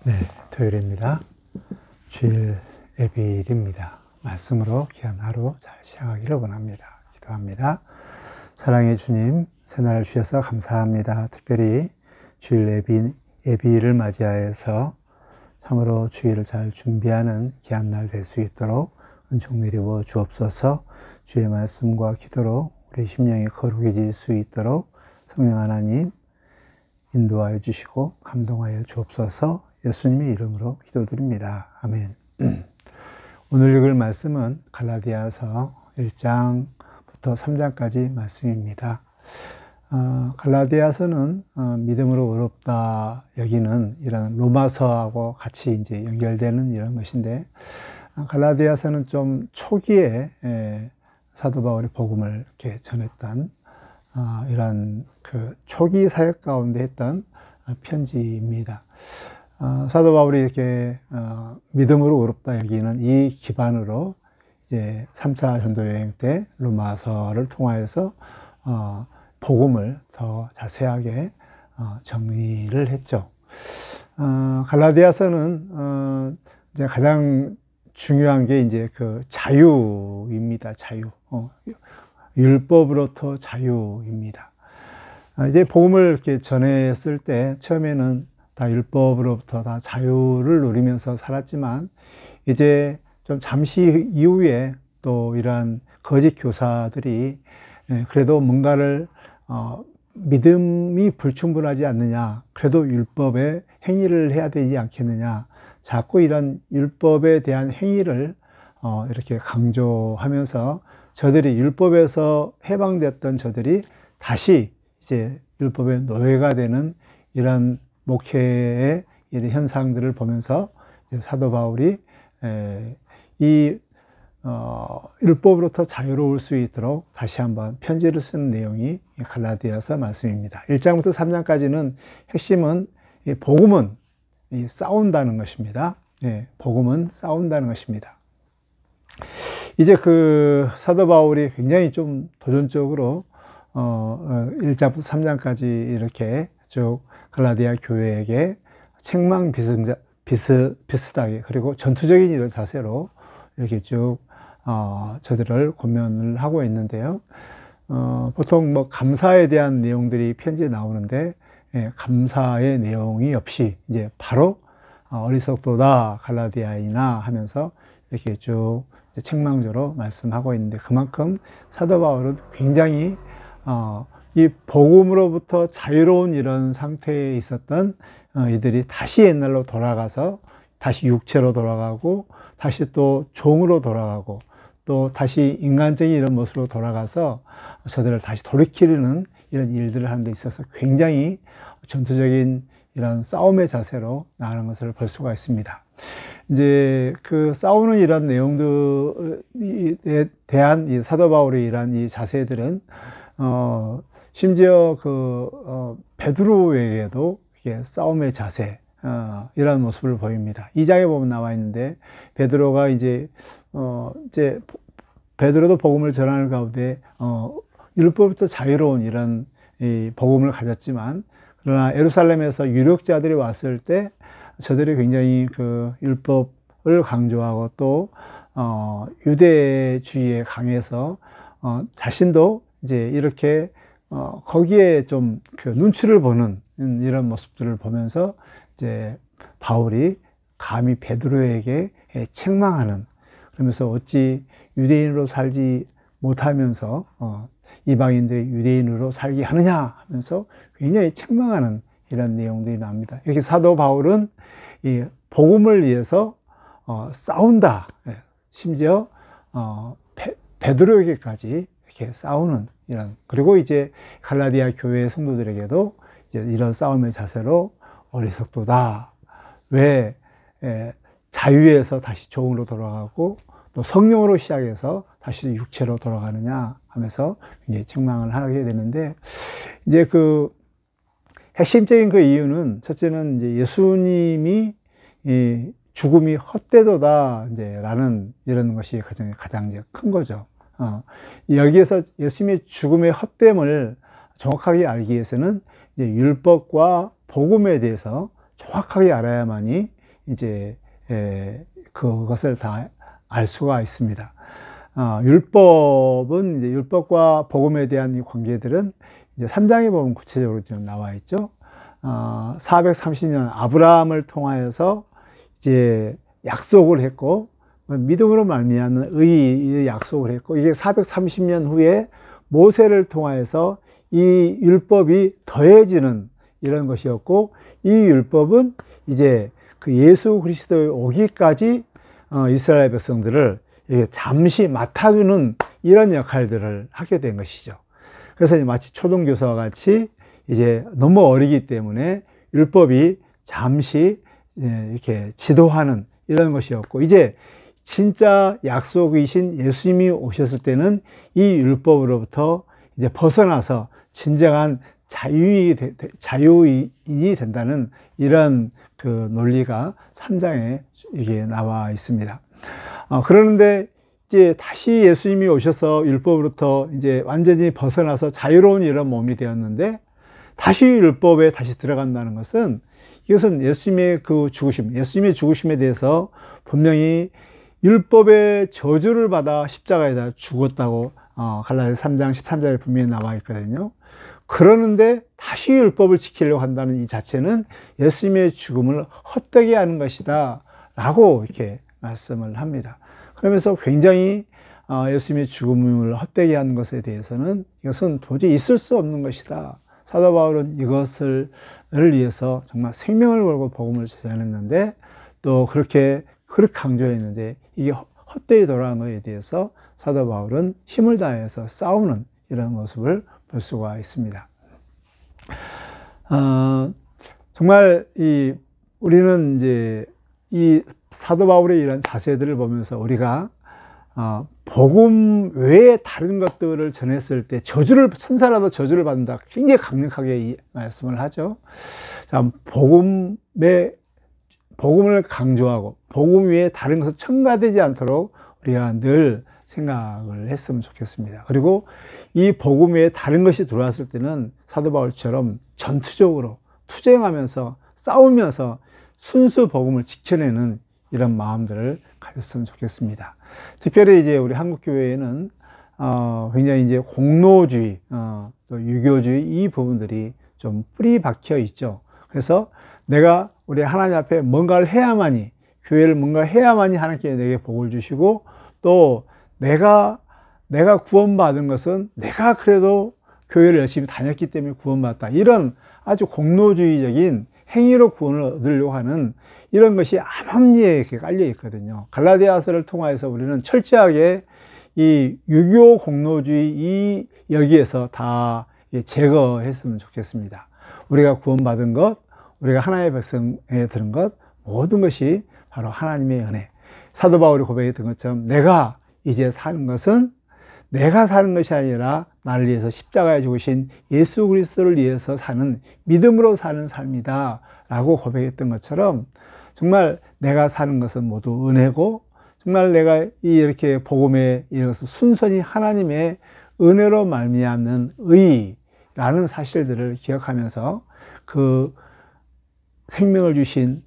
네, 토요일입니다. 주일 예비일입니다. 말씀으로 귀한 하루 잘 시작하기를 원합니다. 기도합니다. 사랑의 주님, 새날을 주셔서 감사합니다. 특별히 주일 예비일을 맞이하여서 참으로 주일을 잘 준비하는 귀한 날 될 수 있도록 은총 내리워 주옵소서. 주의 말씀과 기도로 우리 심령이 거룩해질 수 있도록 성령 하나님 인도하여 주시고 감동하여 주옵소서. 예수님의 이름으로 기도드립니다. 아멘. 오늘 읽을 말씀은 갈라디아서 1장부터 3장까지 말씀입니다. 갈라디아서는 믿음으로 어렵다 여기는 이런 로마서하고 같이 이제 연결되는 이런 것인데, 갈라디아서는 좀 초기에 사도 바울이 복음을 이렇게 전했던 이런 그 초기 사역 가운데 했던 편지입니다. 사도 바울이 이렇게 믿음으로 어렵다 여기는 이 기반으로 이제 3차 전도 여행 때 로마서를 통하여서 복음을 더 자세하게 정리를 했죠. 갈라디아서는 이제 가장 중요한 게 이제 그 자유입니다. 자유. 율법으로부터 자유입니다. 이제 복음을 이렇게 전했을 때 처음에는 다 율법으로부터 다 자유를 누리면서 살았지만, 이제 좀 잠시 이후에 또 이러한 거짓 교사들이 그래도 뭔가를 믿음이 불충분하지 않느냐, 그래도 율법의 행위를 해야 되지 않겠느냐, 자꾸 이런 율법에 대한 행위를 이렇게 강조하면서 저들이 율법에서 해방됐던 저들이 다시 이제 율법의 노예가 되는 이런 목회의 이런 현상들을 보면서 사도 바울이 이 율법으로부터 자유로울 수 있도록 다시 한번 편지를 쓴 내용이 갈라디아서 말씀입니다. 1장부터 3장까지는 핵심은 복음은 싸운다는 것입니다. 복음은 싸운다는 것입니다. 이제 그 사도 바울이 굉장히 좀 도전적으로 1장부터 3장까지 이렇게 쭉 갈라디아 교회에게 책망 비슷하게 그리고 전투적인 이런 자세로 이렇게 쭉 저들을 권면을 하고 있는데요. 보통 뭐 감사에 대한 내용들이 편지에 나오는데, 감사의 내용이 없이 이제 바로 어리석도다 갈라디아이나 하면서 이렇게 쭉 책망조로 말씀하고 있는데, 그만큼 사도 바울은 굉장히 이 복음으로부터 자유로운 이런 상태에 있었던 이들이 다시 옛날로 돌아가서 다시 육체로 돌아가고 다시 또 종으로 돌아가고 또 다시 인간적인 이런 모습으로 돌아가서 저들을 다시 돌이키려는 이런 일들을 하는 데 있어서 굉장히 전투적인 이런 싸움의 자세로 나가는 것을 볼 수가 있습니다. 이제 그 싸우는 이런 내용들에 대한 이 사도 바울의 이런 이 자세들은 심지어 베드로에게도 이게 싸움의 자세, 이런 모습을 보입니다. 2장에 보면 나와 있는데, 베드로가 이제 베드로도 복음을 전하는 가운데, 율법부터 자유로운 이런 이 복음을 가졌지만, 그러나 예루살렘에서 유력자들이 왔을 때, 저들이 굉장히 그 율법을 강조하고 또, 유대주의에 강해서, 자신도 이제 이렇게 거기에 좀 그 눈치를 보는 이런 모습들을 보면서 이제 바울이 감히 베드로에게 책망하는, 그러면서 어찌 유대인으로 살지 못하면서 이방인들이 유대인으로 살게 하느냐 하면서 굉장히 책망하는 이런 내용들이 나옵니다. 이렇게 사도 바울은 이 복음을 위해서 싸운다, 심지어 베드로에게까지 이렇게 싸우는 이런, 그리고 이제 갈라디아 교회 성도들에게도 이제 이런 싸움의 자세로 어리석도다. 왜 자유에서 다시 종으로 돌아가고 또 성령으로 시작해서 다시 육체로 돌아가느냐 하면서 이제 책망을 하게 되는데, 이제 그 핵심적인 그 이유는 첫째는 이제 예수님이 이 죽음이 헛되도다 이제 라는 이런 것이 가장 이제 큰 거죠. 여기에서 예수님의 죽음의 헛됨을 정확하게 알기 위해서는 이제 율법과 복음에 대해서 정확하게 알아야만이 이제 그것을 다 알 수가 있습니다. 율법은 이제 율법과 복음에 대한 이 관계들은 이제 3장에 보면 구체적으로 좀 나와 있죠. 430년 아브라함을 통하여서 이제 약속을 했고, 믿음으로 말미암는 의의 약속을 했고, 이게 430년 후에 모세를 통하여서 이 율법이 더해지는 이런 것이었고, 이 율법은 이제 그 예수 그리스도의 오기까지 이스라엘 백성들을 잠시 맡아주는 이런 역할들을 하게 된 것이죠. 그래서 마치 초등교사와 같이 이제 너무 어리기 때문에 율법이 잠시 이렇게 지도하는 이런 것이었고, 이제 진짜 약속이신 예수님이 오셨을 때는 이 율법으로부터 이제 벗어나서 진정한 자유인이 된다는 이런 그 논리가 3장에 이게 나와 있습니다. 그러는데 이제 다시 예수님이 오셔서 율법으로부터 이제 완전히 벗어나서 자유로운 이런 몸이 되었는데, 다시 율법에 다시 들어간다는 것은, 이것은 예수님의 그 죽으심, 예수님의 죽으심에 대해서 분명히 율법의 저주를 받아 십자가에다 죽었다고 갈라디아서 3장 13절에 분명히 나와 있거든요. 그러는데 다시 율법을 지키려고 한다는 이 자체는 예수님의 죽음을 헛되게 하는 것이다 라고 이렇게 말씀을 합니다. 그러면서 굉장히 예수님의 죽음을 헛되게 하는 것에 대해서는 이것은 도저히 있을 수 없는 것이다. 사도 바울은 이것을 위해서 정말 생명을 걸고 복음을 전했는데, 또 그렇게 강조했는데, 이게 헛되이 돌아간 것에 대해서 사도 바울은 힘을 다해서 싸우는 이런 모습을 볼 수가 있습니다. 정말 우리는 이제 이 사도 바울의 이런 자세들을 보면서 우리가 복음 외에 다른 것들을 전했을 때 천사라도 저주를 받는다, 굉장히 강력하게 이 말씀을 하죠. 자, 복음을 강조하고 복음 외에 다른 것을 첨가되지 않도록 우리가 늘 생각을 했으면 좋겠습니다. 그리고 이 복음 외에 다른 것이 들어왔을 때는 사도 바울처럼 전투적으로 투쟁하면서 싸우면서 순수 복음을 지켜내는 이런 마음들을 가졌으면 좋겠습니다. 특별히 이제 우리 한국 교회에는 굉장히 이제 공로주의, 또 유교주의 이 부분들이 좀 뿌리 박혀 있죠. 그래서 우리 하나님 앞에 뭔가를 해야만이, 교회를 뭔가 해야만이 하나님께 내게 복을 주시고, 또 내가 구원받은 것은 내가 그래도 교회를 열심히 다녔기 때문에 구원받았다, 이런 아주 공로주의적인 행위로 구원을 얻으려고 하는 이런 것이 암암리에 이렇게 깔려 있거든요. 갈라디아서를 통하여서 우리는 철저하게 이 유교 공로주의 여기에서 다 제거했으면 좋겠습니다. 우리가 구원받은 것, 우리가 하나님의 백성에 들은 것, 모든 것이 바로 하나님의 은혜. 사도 바울이 고백했던 것처럼 내가 이제 사는 것은 내가 사는 것이 아니라 나를 위해서 십자가에 죽으신 예수 그리스도를 위해서 사는, 믿음으로 사는 삶이다 라고 고백했던 것처럼, 정말 내가 사는 것은 모두 은혜고, 정말 내가 이렇게 복음에 이어서 순전히 하나님의 은혜로 말미암는 의라는 사실들을 기억하면서 그 생명을 주신,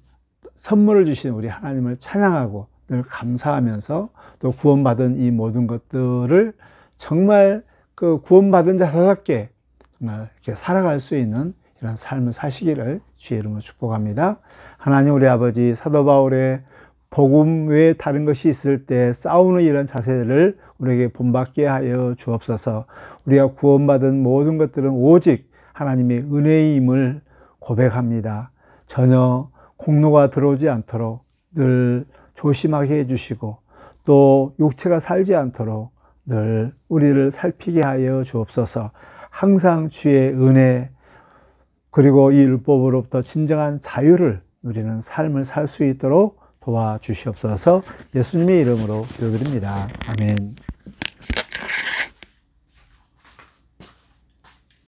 선물을 주신 우리 하나님을 찬양하고 늘 감사하면서, 또 구원받은 이 모든 것들을 정말 그 구원받은 자답게 정말 이렇게 살아갈 수 있는 이런 삶을 사시기를 주의 이름으로 축복합니다. 하나님 우리 아버지, 사도 바울의 복음 외에 다른 것이 있을 때 싸우는 이런 자세를 우리에게 본받게 하여 주옵소서. 우리가 구원받은 모든 것들은 오직 하나님의 은혜임을 고백합니다. 전혀 공로가 들어오지 않도록 늘 조심하게 해주시고, 또 육체가 살지 않도록 늘 우리를 살피게 하여 주옵소서. 항상 주의 은혜, 그리고 이 율법으로부터 진정한 자유를 누리는 삶을 살 수 있도록 도와주시옵소서. 예수님의 이름으로 기도드립니다. 아멘.